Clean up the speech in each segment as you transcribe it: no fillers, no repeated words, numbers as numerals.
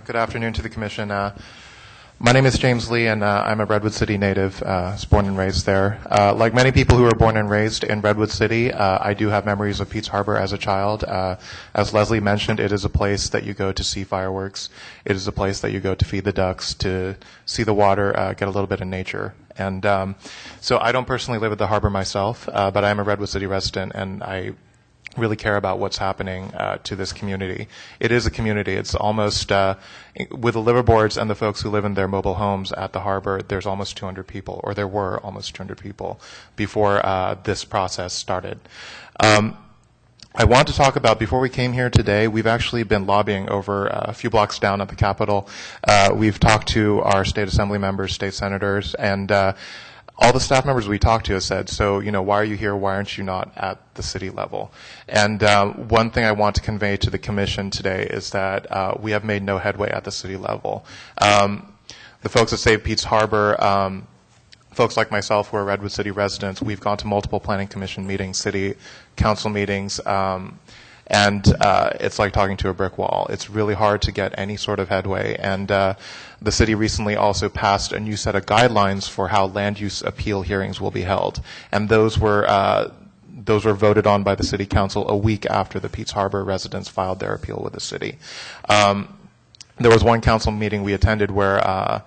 Good afternoon to the Commission. My name is James Lee, and I'm a Redwood City native. I was born and raised there. Like many people who are born and raised in Redwood City, I do have memories of Pete's Harbor as a child. As Leslie mentioned, it is a place that you go to see fireworks. It is a place that you go to feed the ducks, to see the water, get a little bit of nature. And so I don't personally live at the harbor myself, but I am a Redwood City resident, and I really care about what's happening to this community. It is a community. It's almost, with the liverboards and the folks who live in their mobile homes at the harbor, there's almost 200 people, or there were almost 200 people before this process started. I want to talk about, before we came here today, we've actually been lobbying over a few blocks down at the Capitol. We've talked to our state assembly members, state senators, and all the staff members we talked to have said, so, why are you here? Why aren't you not at the city level? And one thing I want to convey to the Commission today is that we have made no headway at the city level. The folks at Save Pete's Harbor, folks like myself who are Redwood City residents, we've gone to multiple planning commission meetings, city council meetings, and it's like talking to a brick wall. It's really hard to get any sort of headway. And the city recently also passed a new set of guidelines for how land use appeal hearings will be held. And those were voted on by the city council a week after the Pete's Harbor residents filed their appeal with the city. There was one council meeting we attended where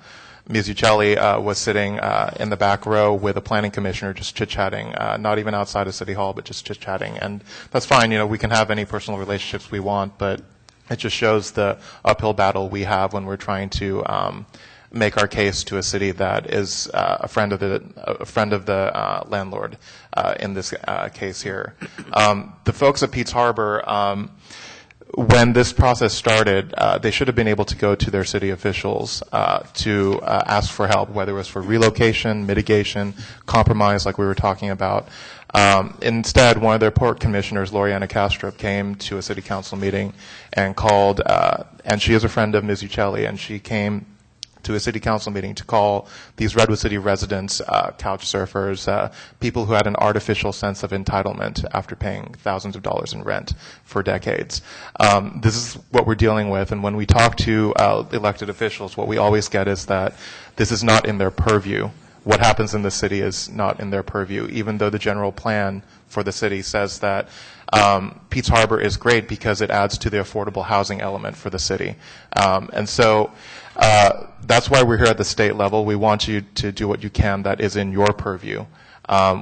Ms. Uccelli was sitting in the back row with a planning commissioner just chit-chatting, not even outside of City Hall, but just chit-chatting. And that's fine, we can have any personal relationships we want, but it just shows the uphill battle we have when we're trying to make our case to a city that is a friend of the landlord in this case here. The folks at Pete's Harbor, when this process started, they should have been able to go to their city officials to ask for help, whether it was for relocation, mitigation, compromise, like we were talking about. Instead, one of their port commissioners, Loriana Castro, came to a city council meeting and called, and she is a friend of Ms. Uccelli, and she came to a city council meeting to call these Redwood City residents couch surfers, people who had an artificial sense of entitlement after paying thousands of dollars in rent for decades. This is what we're dealing with, and when we talk to elected officials, what we always get is that this is not in their purview. What happens in the city is not in their purview, even though the general plan for the city says that Pete's Harbor is great because it adds to the affordable housing element for the city. And so that's why we're here at the state level. We want you to do what you can that is in your purview.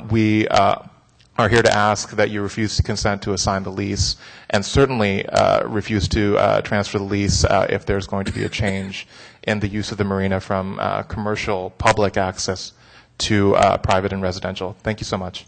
We are here to ask that you refuse to consent to assign the lease, and certainly refuse to transfer the lease if there's going to be a change in the use of the marina from commercial public access to private and residential. Thank you so much.